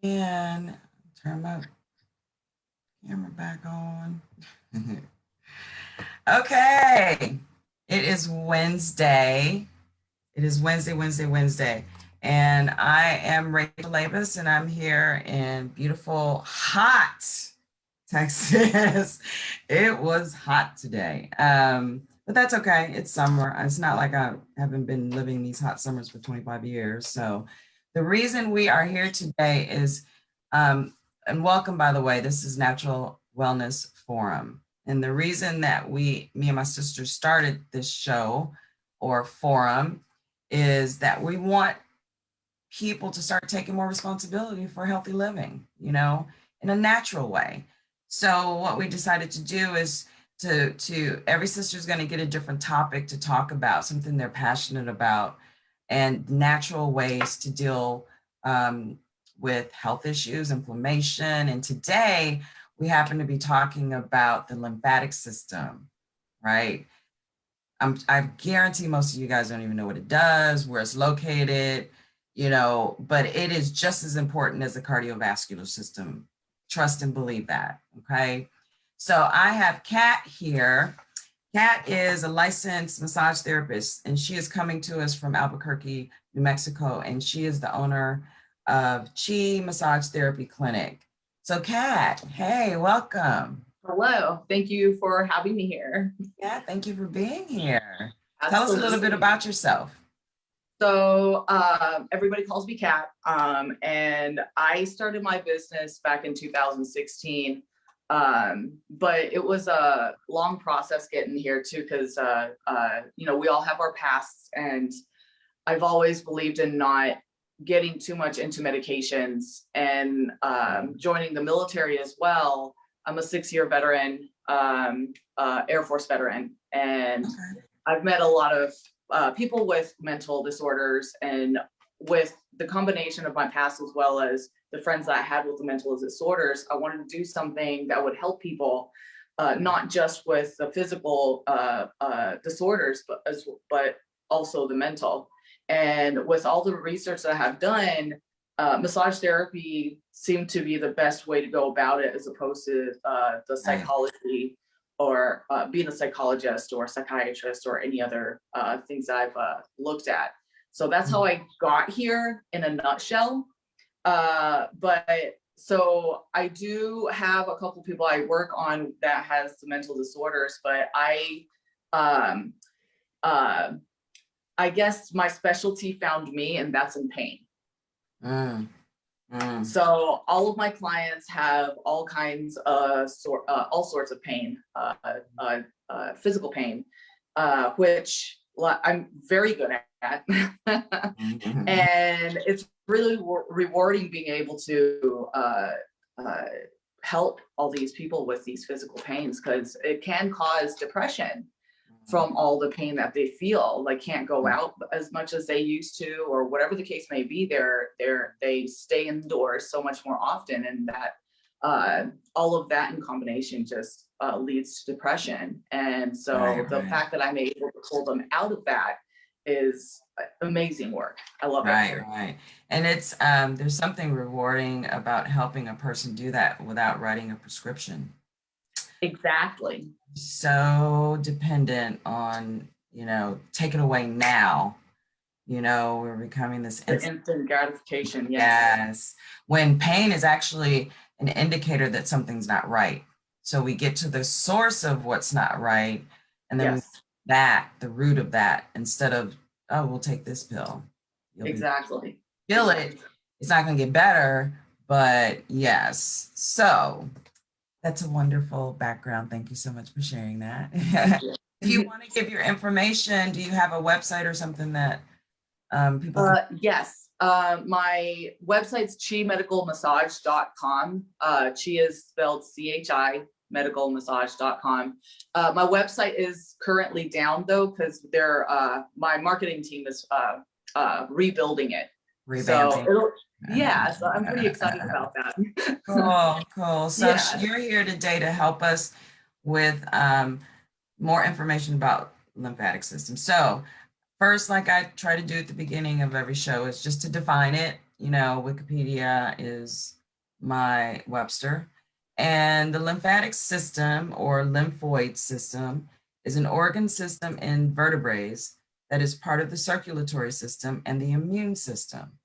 And turn my camera back on. Okay, it is Wednesday. It is Wednesday. And I am Rachel Labus, and I'm here in beautiful, hot Texas. It was hot today. But that's okay. It's summer. It's not like I haven't been living these hot summers for 25 years. So the reason we are here today is, and welcome, by the way, this is Natural Wellness Forum. And the reason that me and my sister started this show or forum is that we want people to start taking more responsibility for healthy living, in a natural way. So what we decided to do is to every sister's going to get a different topic to talk about, something they're passionate about, and natural ways to deal with health issues, inflammation. And today we happen to be talking about the lymphatic system, right? I guarantee most of you guys don't even know what it does, where it's located, but it is just as important as the cardiovascular system. Trust and believe that, okay? So I have Kat here. Kat is a licensed massage therapist, and she is coming to us from Albuquerque, New Mexico, and she is the owner of Chi Massage Therapy Clinic. So Kat, hey, welcome. Hello, thank you for having me here. Yeah, thank you for being here. Absolutely. Tell us a little bit about yourself. So everybody calls me Kat, and I started my business back in 2016, but it was a long process getting here too, because we all have our pasts, and I've always believed in not getting too much into medications, and joining the military as well. I'm a 6-year veteran, Air Force veteran, and I've met a lot of people with mental disorders, and with the combination of my past as well as the friends that I had with the mental disorders, I wanted to do something that would help people, not just with the physical disorders, but also the mental. And with all the research that I have done, massage therapy seemed to be the best way to go about it, as opposed to the psychology or being a psychologist or a psychiatrist or any other things I've looked at. So that's how I got here in a nutshell. But so I do have a couple people I work on that has the mental disorders, but I guess my specialty found me, and that's in pain. So all of my clients have all kinds of all sorts of pain, physical pain, which I'm very good at. And it's really rewarding being able to help all these people with these physical pains, because it can cause depression from all the pain that they feel, like can't go out as much as they used to, or whatever the case may be. They stay indoors so much more often, and that all of that in combination just leads to depression. And so the fact that I'm able to pull them out of that is amazing work. I love it. Right. And it's there's something rewarding about helping a person do that without writing a prescription. Exactly. So dependent on, take it away now. We're becoming this instant gratification. Yes. When pain is actually an indicator that something's not right. So we get to the source of what's not right, and then the root of that, instead of, oh, we'll take this pill. Exactly. Feel it. It's not going to get better, but yes. So that's a wonderful background. Thank you so much for sharing that. If you want to give your information, do you have a website or something that people can... Yes. My website's chimedicalmassage.com. Chi is spelled CHI, medicalmassage.com. My website is currently down though, because my marketing team is rebuilding it. Revamping. So I'm pretty excited about that. Cool. So you're here today to help us with more information about lymphatic system. So first, like I try to do at the beginning of every show, is just to define it, you know, Wikipedia is my Webster. And the lymphatic system or lymphoid system is an organ system in vertebrates that is part of the circulatory system and the immune system.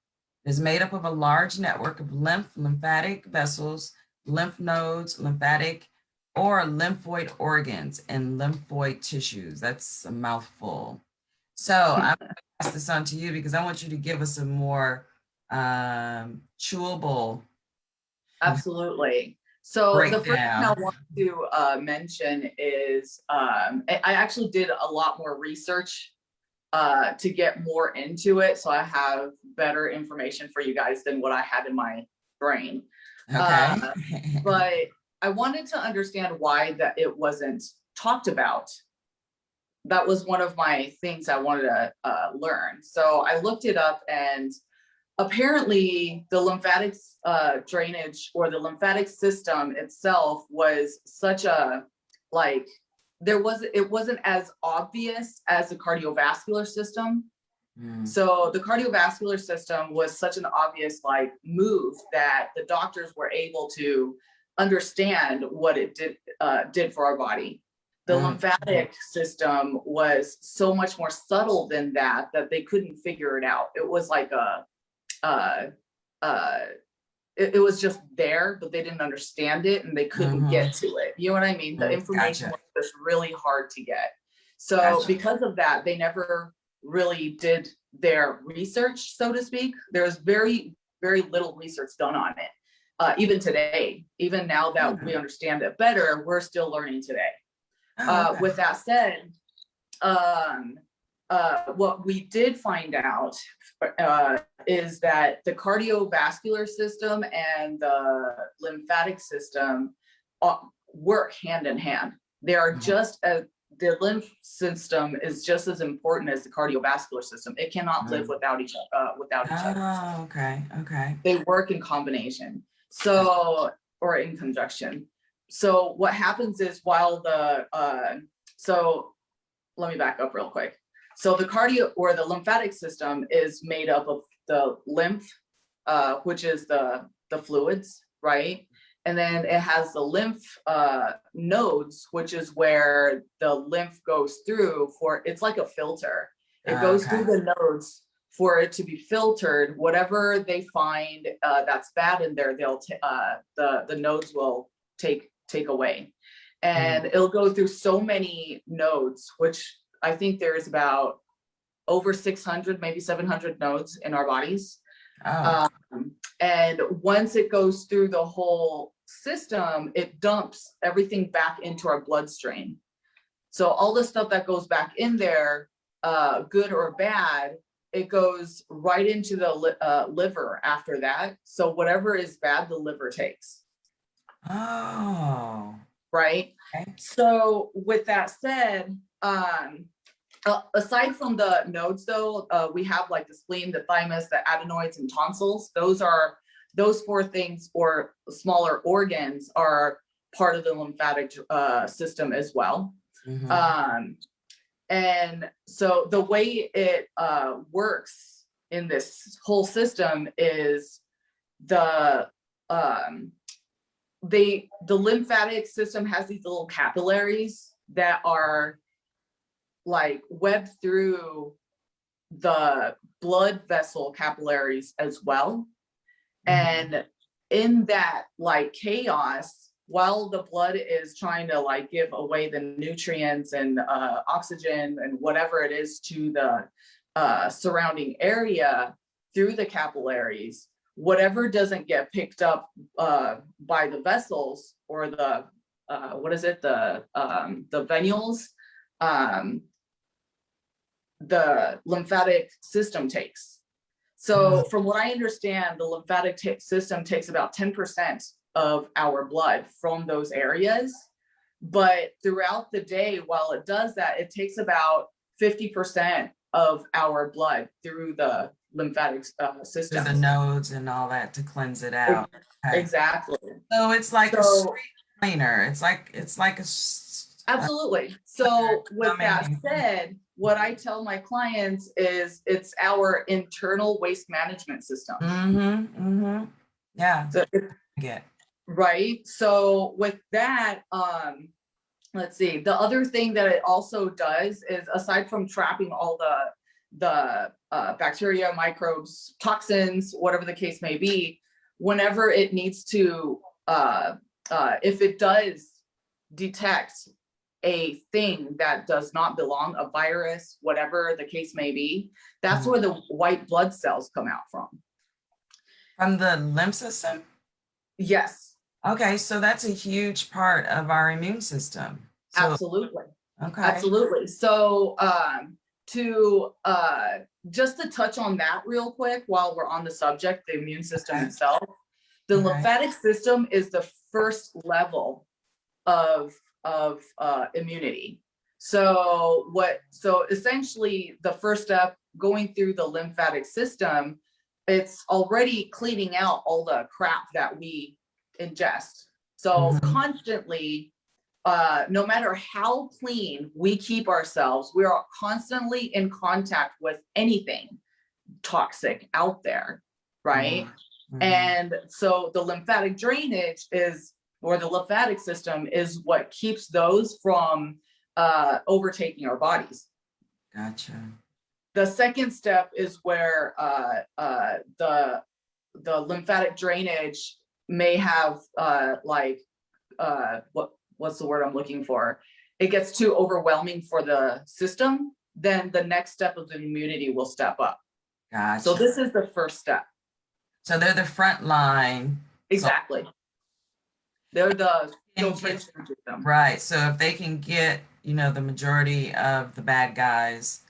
It is made up of a large network of lymphatic vessels, lymph nodes, lymphatic or lymphoid organs, and lymphoid tissues. That's a mouthful. So I'm going to pass this on to you because I want you to give us a more chewable Absolutely. So the first thing I breakdown. want to mention is I actually did a lot more research to get more into it. So I have better information for you guys than what I had in my brain. Okay. But I wanted to understand why that it wasn't talked about. That was one of my things I wanted to learn. So I looked it up, and apparently the lymphatic drainage or the lymphatic system itself was such a, like, it wasn't as obvious as the cardiovascular system. So the cardiovascular system was such an obvious like move that the doctors were able to understand what it did for our body. The lymphatic system was so much more subtle than that they couldn't figure it out. It was like it was just there, but they didn't understand it and they couldn't get to it. You know what I mean? The information was just really hard to get. So because of that, they never really did their research, so to speak. There's very, very little research done on it. Even today, even now that we understand it better, we're still learning today. With that said, what we did find out is that the cardiovascular system and the lymphatic system work hand in hand. They are just as, the lymph system is just as important as the cardiovascular system. It cannot live without each other. Oh, okay, okay. They work in combination, so, or in conjunction. So what happens is while the so let me back up real quick. So the cardio or the lymphatic system is made up of the lymph, which is the fluids, right? And then it has the lymph nodes, which is where the lymph goes through for, it's like a filter. It goes through the nodes for it to be filtered. Whatever they find that's bad in there, they'll the nodes will take away. And it'll go through so many nodes, which I think there's about over 600, maybe 700 nodes in our bodies. And once it goes through the whole system, it dumps everything back into our bloodstream. So all the stuff that goes back in there, good or bad, it goes right into the liver after that. So whatever is bad, the liver takes. Oh. Right. Okay. So with that said, aside from the nodes though, we have like the spleen, the thymus, the adenoids, and tonsils. Those four things or smaller organs are part of the lymphatic system as well. And so the way it works in this whole system is the lymphatic system has these little capillaries that are like webbed through the blood vessel capillaries as well. And in that like chaos, while the blood is trying to like give away the nutrients and oxygen and whatever it is to the surrounding area through the capillaries, whatever doesn't get picked up by the vessels or the venules, the lymphatic system takes. So from what I understand, the lymphatic system takes about 10% of our blood from those areas. But throughout the day, while it does that, it takes about 50% of our blood through the lymphatic system. The nodes and all that to cleanse it out. Okay. Exactly. So it's like a street cleaner. It's like a absolutely. So with that said, what I tell my clients is it's our internal waste management system. Yeah. So, I get. right. So with that, let's see. The other thing that it also does is, aside from trapping all the bacteria, microbes, toxins, whatever the case may be, whenever it needs to, if it does detect a thing that does not belong, a virus, whatever the case may be, that's where the white blood cells come out from. From the lymph system? Yes. Okay, so that's a huge part of our immune system. So, Absolutely. okay. Absolutely. So to just to touch on that real quick while we're on the subject, the immune system itself, the lymphatic system is the first level of immunity. So essentially the first step going through the lymphatic system, it's already cleaning out all the crap that we ingest. So constantly, no matter how clean we keep ourselves, we are constantly in contact with anything toxic out there, right? And so the lymphatic drainage is, or the lymphatic system is what keeps those from overtaking our bodies. Gotcha. The second step is where the lymphatic drainage may have what's the word I'm looking for? It gets too overwhelming for the system, then the next step of the immunity will step up. Gotcha. So this is the first step. So they're the front line. Exactly. So they're the filtration system. Right. So if they can get, the majority of the bad guys,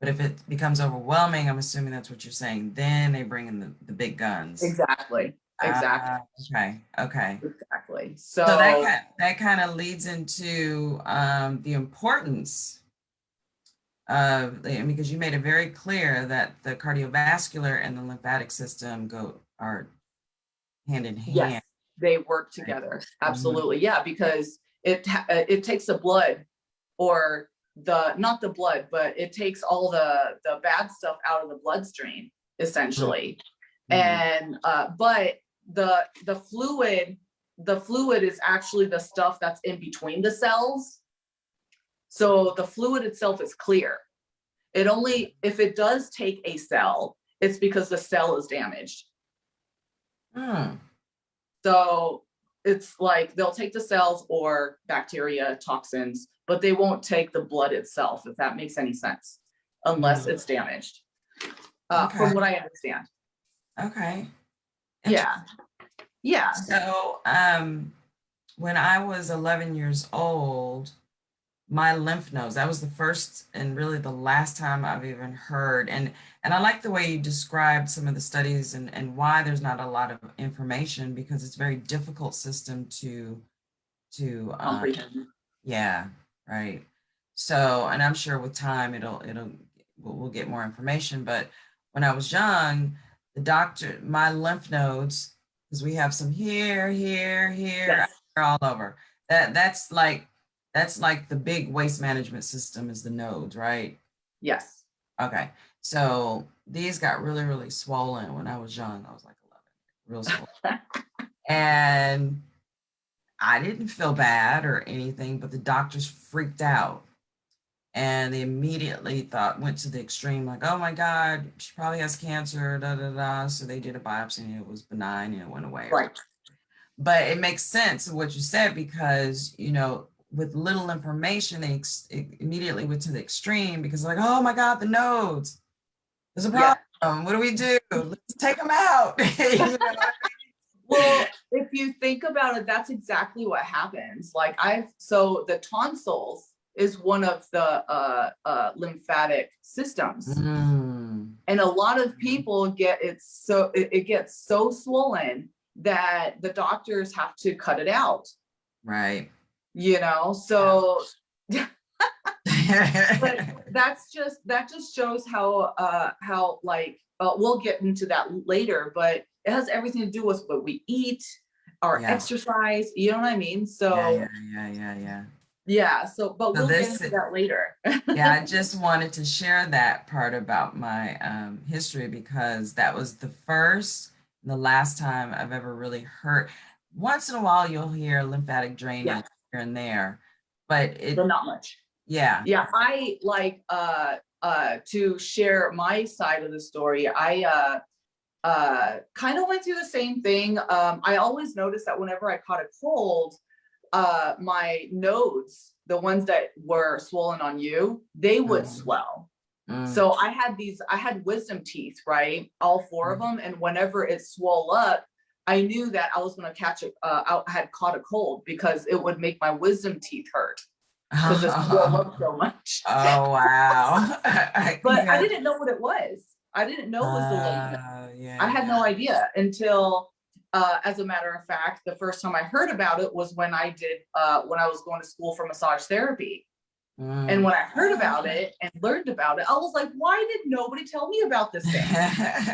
but if it becomes overwhelming, I'm assuming that's what you're saying, then they bring in the big guns. Exactly. Okay. Exactly. So that kind of leads into the importance of, because you made it very clear that the cardiovascular and the lymphatic system are hand in hand. Yes, they work together. Absolutely. Yeah, because it takes the blood, or not the blood, but it takes all the bad stuff out of the bloodstream, essentially. And but the fluid is actually the stuff that's in between the cells. So the fluid itself is clear. It only, if it does take a cell, it's because the cell is damaged. So it's like they'll take the cells or bacteria, toxins, but they won't take the blood itself, if that makes any sense, unless it's damaged, from what I understand. Okay. Yeah. So when I was 11 years old, my lymph nodes, that was the first and really the last time I've even heard. And I like the way you described some of the studies and why there's not a lot of information, because it's a very difficult system to comprehend. Yeah, right. So, and I'm sure with time we'll get more information. But when I was young, my lymph nodes, because we have some here, Yes. all over. That's like the big waste management system is the nodes, right? Yes. Okay. So these got really, really swollen when I was young. I was like 11, real swollen. And I didn't feel bad or anything, but the doctors freaked out. And they immediately went to the extreme, like, oh my God, she probably has cancer, da, da, da. So they did a biopsy and it was benign and it went away. Right. But it makes sense of what you said, because, with little information, they immediately went to the extreme, because like, oh my God, the nodes, there's a problem. Yeah. What do we do? Let's take them out. Well, if you think about it, that's exactly what happens. So the tonsils is one of the lymphatic systems. And a lot of people it gets so swollen that the doctors have to cut it out. Right. So but that just shows how we'll get into that later, but it has everything to do with what we eat, our exercise, you know what I mean? So yeah. Yeah. So, but So we'll get this, into that later. yeah, I just wanted to share that part about my history because that was the first and the last time I've ever really heard. Once in a while, you'll hear lymphatic Yeah, drainage here and there, but but it, not much. yeah. Yeah, I like to share my side of the story. I kind of went through the same thing. I always noticed that whenever I caught a cold, my nodes, the ones that were swollen on you, they would Mm, swell. mm, So I had wisdom teeth, right? All four of mm. them. And whenever it swole up, I knew that I was going to catch I had caught a cold because it would make my wisdom teeth hurt because it swelled up so much. Oh, wow. But I Yeah. didn't know what it was. I didn't know it was the lymph. Yeah, I had yeah. no idea until, as a matter of fact, the first time I heard about it was when when I was going to school for massage therapy. And Mm. when I heard about it and learned about it, I was like, why did nobody tell me about this thing?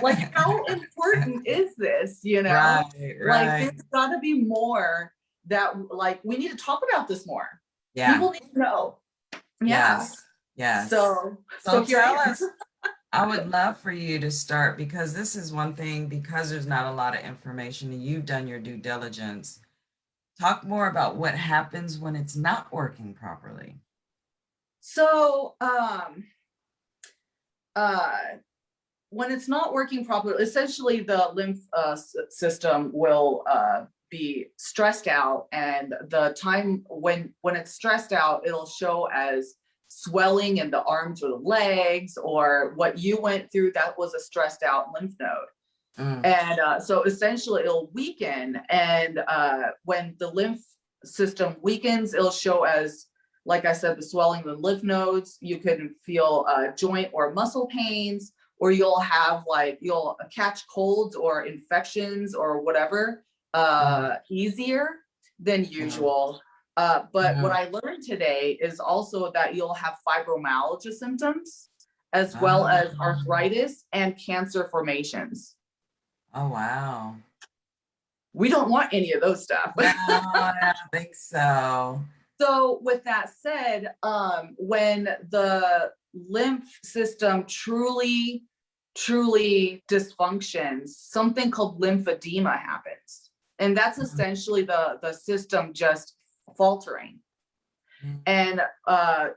Like, how important is this? You know, Right, like, right. there's got to be more that, like, we need to talk about this more. Yeah, People need to know. Yeah. yes, yes. So So here I tell am. us, I would love for you to start because this is one thing, because there's not a lot of information and you've done your due diligence. Talk more about what happens when it's not working properly. So, uh, when it's not working properly, essentially the lymph system will be stressed out, and the time when it's stressed out, it'll show as swelling in the arms or the legs, or what you went through, that was a stressed out lymph node. Mm, And so essentially it'll weaken, and when the lymph system weakens, it'll show as, like I said, the swelling of the lymph nodes. You can feel joint or muscle pains, or you'll have like, you'll catch colds or infections or whatever mm, easier than mm, usual. But what mm. I learned today is also that you'll have fibromyalgia symptoms, as well Oh, as arthritis and cancer formations. oh, wow. We don't want any of those stuff. No, I don't think so. So with that said, when the lymph system truly dysfunctions, something called lymphedema happens. And that's Mm, essentially the system just faltering. mm. And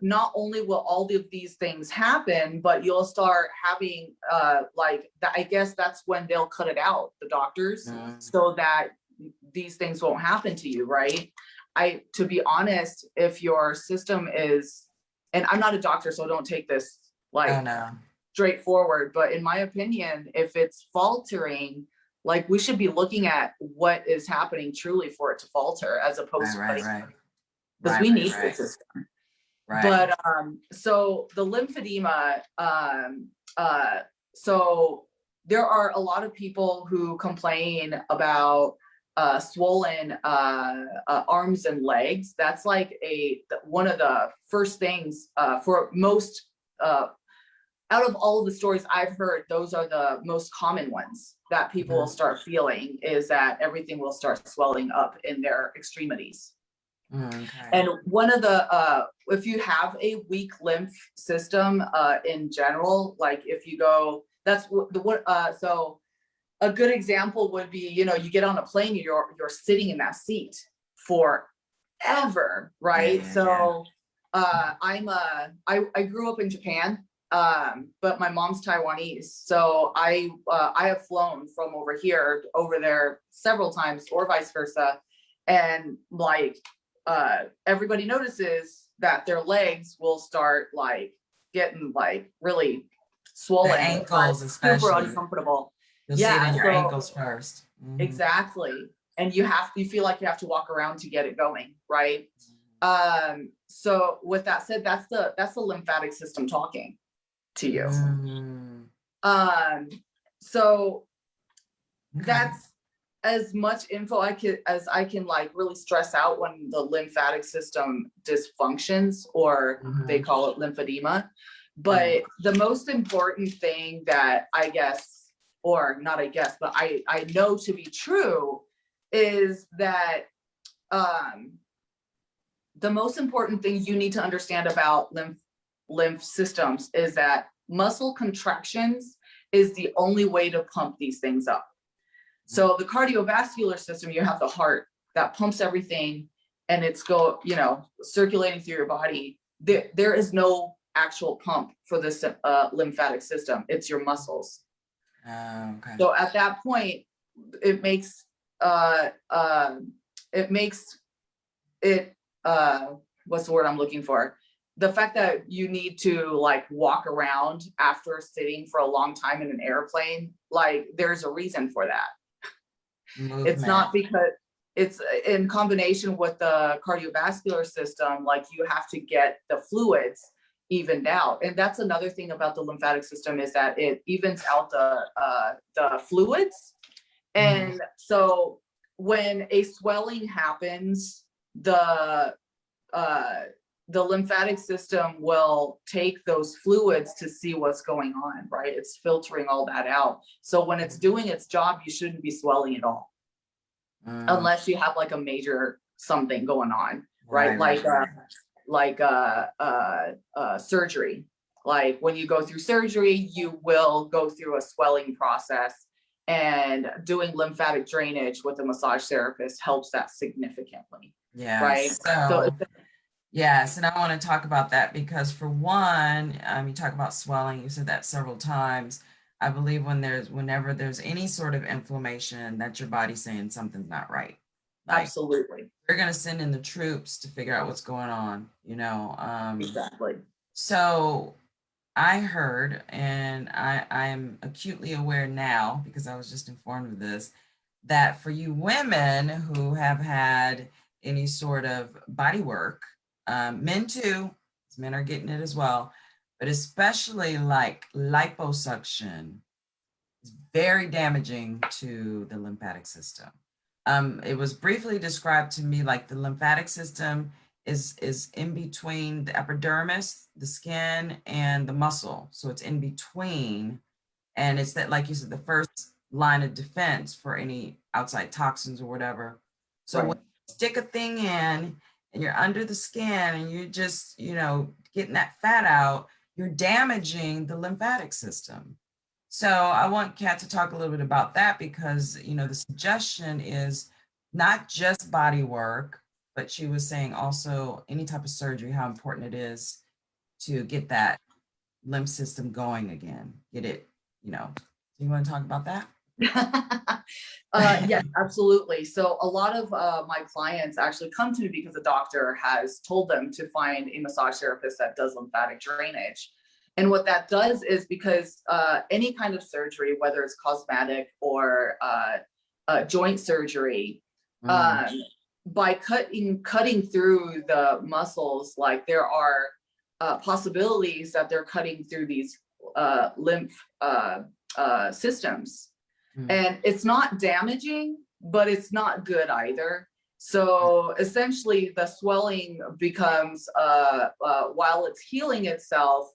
not only will all of these things happen, but you'll start having like that. I guess that's when they'll cut it out, the doctors, Mm. so that these things won't happen to you, right? To be honest, if your system is, and I'm not a doctor, so don't take this Oh, like no. straightforward, but in my opinion, if it's faltering, like, we should be looking at what is happening truly for it to falter, as opposed Right, to right, cutting, right. because Right, we right, need the right. system. Right. But so the lymphedema, so there are a lot of people who complain about swollen arms and legs. That's like one of the first things for most, out of all of the stories I've heard, those are the most common ones that people will Mhm. start feeling, is that everything will start swelling up in their extremities. Mm, okay. And one of the, if you have a weak lymph system in general, like if you go, that's what, so a good example would be, you know, you get on a plane, you're sitting in that seat forever, Yeah, right? yeah, yeah. So I grew up in Japan, but my mom's Taiwanese. So I have flown from over here over there several times, or vice versa. And like, everybody notices that their legs will start like getting like really The swollen, ankles, super especially. uncomfortable. You'll see it Yeah, in your so ankles 1st. Mhm. exactly. And you feel like you have to walk around to get it going, right? So with that said, that's the lymphatic system talking to you. Mm, Um, so okay. that's as much info as I can like really stress out when the lymphatic system dysfunctions, or they Mhm, call it lymphedema. mm, But the most important thing that I guess, or not I guess, but I know to be true, is that um the most important thing you need to understand about lymph systems is that muscle contractions is the only way to pump these things up. So the cardiovascular system, you have the heart that pumps everything and it's circulating through your body. There is no actual pump for this lymphatic system. It's your muscles. Okay. So at that point, it makes what's the word I'm looking for? The fact that you need to like walk around after sitting for a long time in an airplane, like there's a reason for that. Movement. It's not because it's in combination with the cardiovascular system, like you have to get the fluids evened out. And that's another thing about the lymphatic system is that it evens out the fluids. And so when a swelling happens, the lymphatic system will take those fluids to see what's going on, right? It's filtering all that out. So when it's doing its job, you shouldn't be swelling at all. Unless you have like a major something going on, right? Like surgery. Like when you go through surgery, you will go through a swelling process, and doing lymphatic drainage with a massage therapist helps that significantly. Yeah. Right. So yes, and I want to talk about that because for one, you talk about swelling. You said that several times. I believe whenever there's any sort of inflammation, that's your body saying something's not right. Like, absolutely. We're going to send in the troops to figure out what's going on, Exactly. So I heard, and I am acutely aware now because I was just informed of this, that for you women who have had any sort of body work, men too, men are getting it as well, but especially like liposuction is very damaging to the lymphatic system. It was briefly described to me like the lymphatic system is in between the epidermis, the skin, and the muscle. So it's in between. And it's that, like you said, the first line of defense for any outside toxins or whatever. So when you stick a thing in and you're under the skin and you're just, getting that fat out, you're damaging the lymphatic system. So I want Kat to talk a little bit about that because, the suggestion is not just body work, but she was saying also any type of surgery, how important it is to get that lymph system going again, get it, Do you want to talk about that? Yes, absolutely. So a lot of my clients actually come to me because the doctor has told them to find a massage therapist that does lymphatic drainage. And what that does is because any kind of surgery, whether it's cosmetic or joint surgery, by cutting through the muscles, like there are possibilities that they're cutting through these lymph systems. And it's not damaging, but it's not good either. So essentially the swelling becomes, while it's healing itself,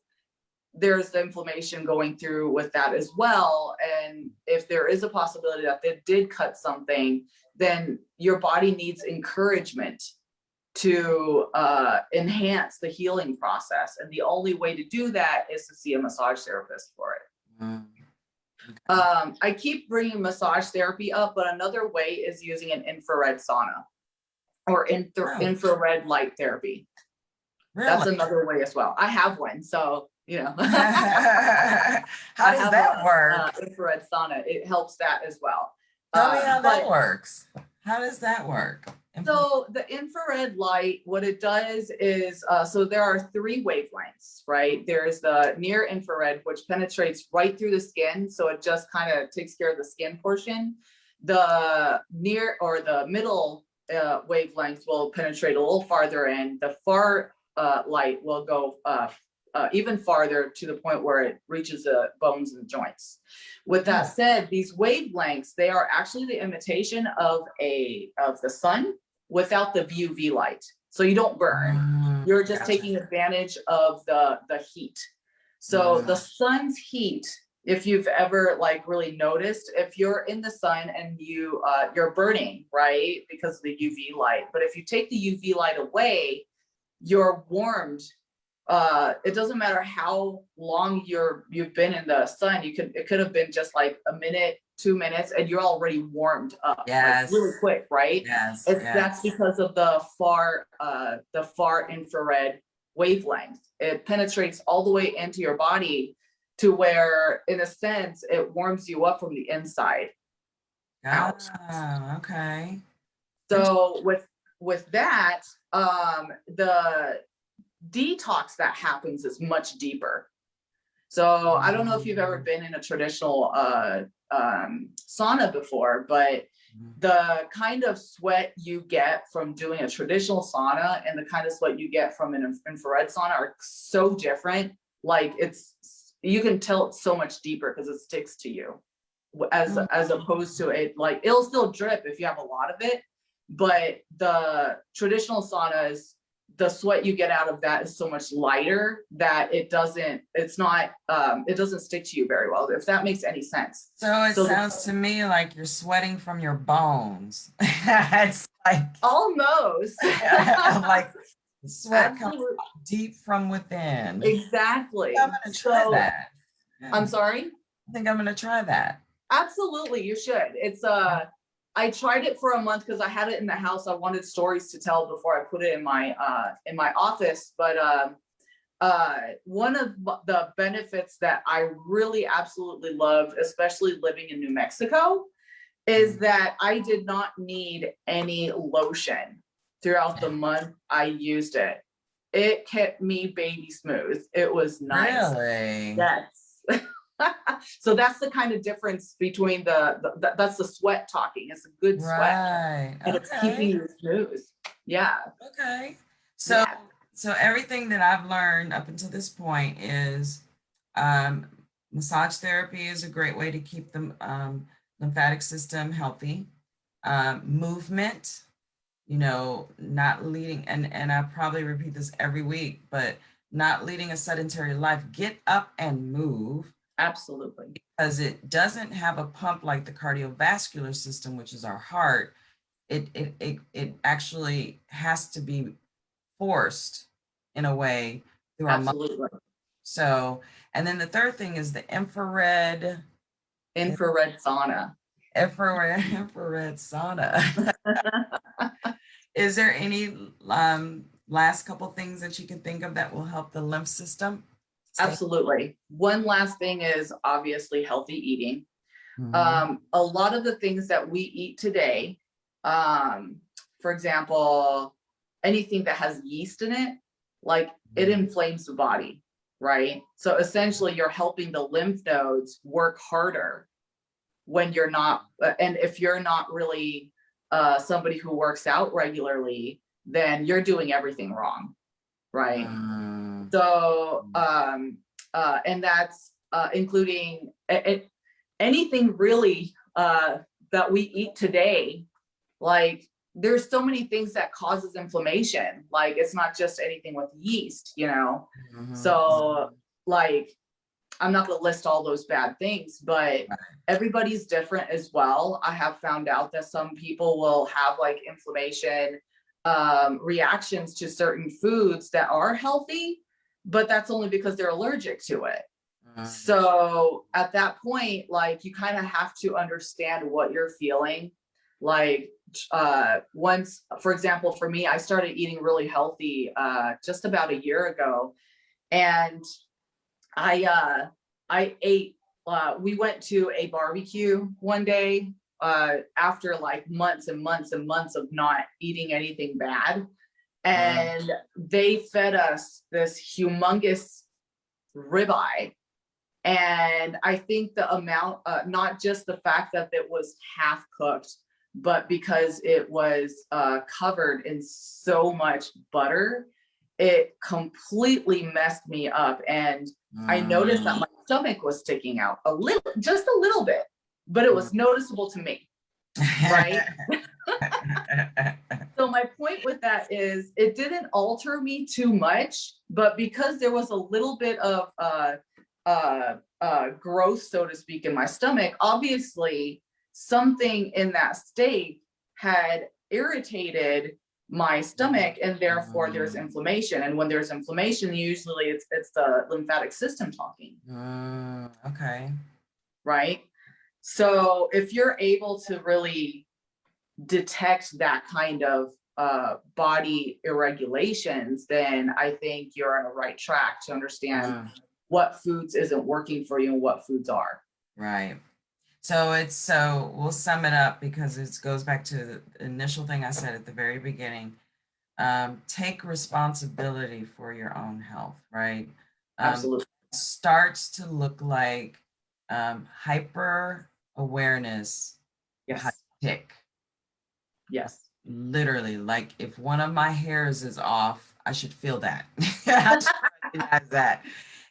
there's the inflammation going through with that as well. And if there is a possibility that they did cut something, then your body needs encouragement to enhance the healing process. And the only way to do that is to see a massage therapist for it. I keep bringing massage therapy up, but another way is using an infrared sauna or infrared light therapy. Really? That's another way as well. I have one, so How does that work? Infrared sauna, it helps that as well. Tell me how that works. How does that work? So the infrared light, what it does is, so there are 3 wavelengths, right? There's the near infrared, which penetrates right through the skin. So it just kind of takes care of the skin portion. The near or the middle wavelength will penetrate a little farther in. The far light will go even farther to the point where it reaches the bones and joints. With that said, these wavelengths, they are actually the imitation of the sun without the UV light. So you don't burn. You're just taking advantage of the heat. So the sun's heat, if you've ever like really noticed, if you're in the sun and you're burning, right, because of the UV light. But if you take the UV light away, you're warmed. It doesn't matter how long you've been in the sun. It could have been just like a minute, 2 minutes, and you're already warmed up, Yes. like really quick, right? Yes. That's because of the far infrared wavelength. It penetrates all the way into your body to where, in a sense, it warms you up from the inside out. Okay. So with that, the detox that happens is much deeper. So I don't know if you've ever been in a traditional sauna before, but the kind of sweat you get from doing a traditional sauna and the kind of sweat you get from an infrared sauna are so different. Like you can tell it's so much deeper because it sticks to you, as opposed to it, like it'll still drip if you have a lot of it, but the traditional saunas, the sweat you get out of that is so much lighter that it doesn't stick to you very well, if that makes any sense. So it sounds to me like you're sweating from your bones. It's like almost like sweat comes deep from within. Exactly. I'm gonna try that. Yeah. I'm sorry? I think I'm gonna try that. Absolutely, you should. It's I tried it for a month because I had it in the house. I wanted stories to tell before I put it in my office. But one of the benefits that I really absolutely loved, especially living in New Mexico, is that I did not need any lotion throughout the month I used it. It kept me baby smooth. It was nice. Really? Yes. So that's the kind of difference between that's the sweat talking. It's a good sweat, right? And it's keeping you smooth. Yeah. Okay. So everything that I've learned up until this point is massage therapy is a great way to keep the lymphatic system healthy. Movement, not leading, and I probably repeat this every week, but not leading a sedentary life. Get up and move. Absolutely. Because it doesn't have a pump like the cardiovascular system, which is our heart. It actually has to be forced in a way through our muscles. So, and then the third thing is the infrared sauna. Infrared sauna. Is there any last couple things that you can think of that will help the lymph system? Absolutely. One last thing is obviously healthy eating. A lot of the things that we eat today, for example, anything that has yeast in it, like it inflames the body, right? So essentially you're helping the lymph nodes work harder when you're not, and if you're not really somebody who works out regularly, then you're doing everything wrong, right? So, and that's including anything really that we eat today. Like there's so many things that causes inflammation. Like it's not just anything with yeast, So like, I'm not going to list all those bad things, but everybody's different as well. I have found out that some people will have like inflammation reactions to certain foods that are healthy, but that's only because they're allergic to it. So at that point, like you kind of have to understand what you're feeling. Like once, for example, for me, I started eating really healthy just about a year ago, and I ate. We went to a barbecue one day after like months and months and months of not eating anything bad. And they fed us this humongous ribeye. And I think the amount, not just the fact that it was half cooked, but because it was covered in so much butter, it completely messed me up. And I noticed that my stomach was sticking out just a little bit, but it was noticeable to me, right? So my point with that is it didn't alter me too much, but because there was a little bit of growth, so to speak, in my stomach, obviously something in that steak had irritated my stomach, and therefore there's inflammation. And when there's inflammation, usually it's the lymphatic system talking. Okay. Right. So if you're able to really detect that kind of body irregulations, then I think you're on the right track to understand what foods isn't working for you and what foods are. Right. So we'll sum it up because it goes back to the initial thing I said at the very beginning. Take responsibility for your own health, right? Absolutely. Starts to look like hyper awareness, Yes. tick. Yes. Literally, like if one of my hairs is off, I should feel that. I should recognize that.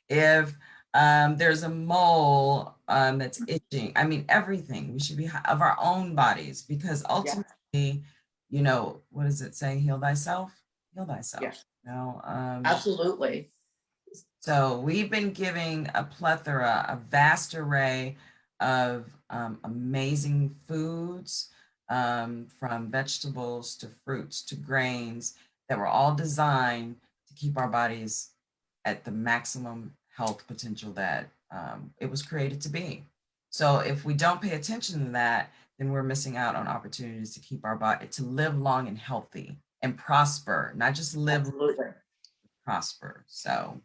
If there's a mole that's itching, I mean, everything. We should be of our own bodies because ultimately, you know, what does it say? Heal thyself. Heal thyself. Yes. No. Absolutely. So we've been giving a plethora, a vast array of amazing foods, from vegetables to fruits to grains that were all designed to keep our bodies at the maximum health potential that it was created to be. So if we don't pay attention to that, then we're missing out on opportunities to keep our body, to live long and healthy and prosper, not just live, prosper. So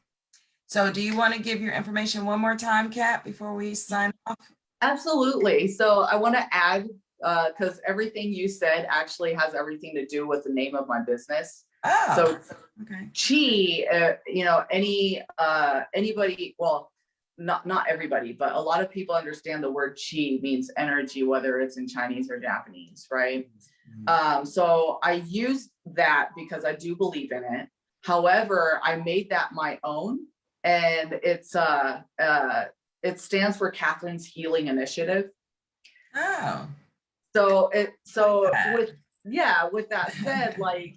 do you want to give your information one more time, Kat, before we sign off? Absolutely. So I want to add, because everything you said actually has everything to do with the name of my business. Oh, so okay. Chi, you know, anybody, well, not everybody, but a lot of people understand the word chi means energy, whether it's in Chinese or Japanese, right? So I use that because I do believe in it. However, I made that my own, and it stands for Catherine's Healing Initiative. Oh. With that said, like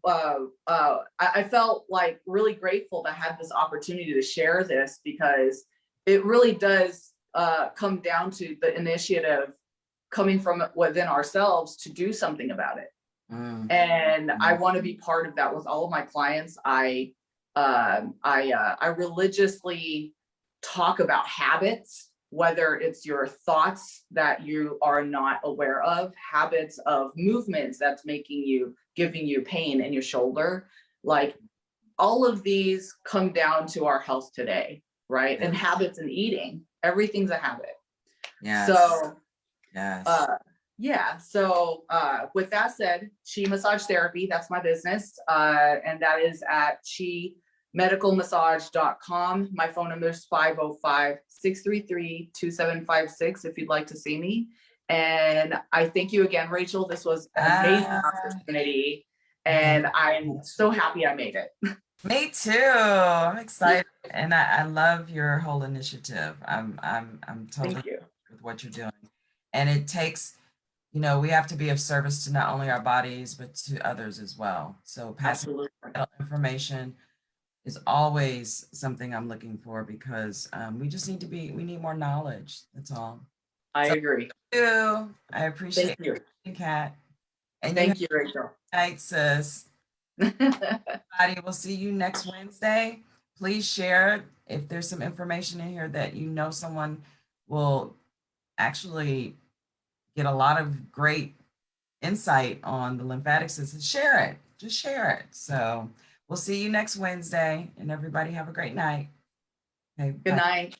I felt like really grateful to have this opportunity to share this, because it really does come down to the initiative coming from within ourselves to do something about it. And I want to be part of that with all of my clients. I religiously talk about habits, whether it's your thoughts that you are not aware of, habits of movements that's giving you pain in your shoulder. Like, all of these come down to our health today, right? And habits and eating, everything's a habit. Yes. So, yes. So with that said, Chi Massage Therapy, that's my business. And that is at chimedicalmassage.com. My phone number is 505-633-2756 if you'd like to see me. And I thank you again, Rachel. This was an amazing opportunity, and I'm so happy I made it. Me too. I'm excited, and I love your whole initiative. I'm totally with what you're doing, and it takes, you know, we have to be of service to not only our bodies but to others as well. So passing information is always something I'm looking for, because we just need we need more knowledge. That's all. I agree. Thank you. I appreciate you, Kat. And thank you, Rachel. Night, sis. Everybody, we'll see you next Wednesday. Please share if there's some information in here that you know someone will actually get a lot of great insight on the lymphatic system. Share it. Just share it. So we'll see you next Wednesday, and everybody have a great night. Okay, good night.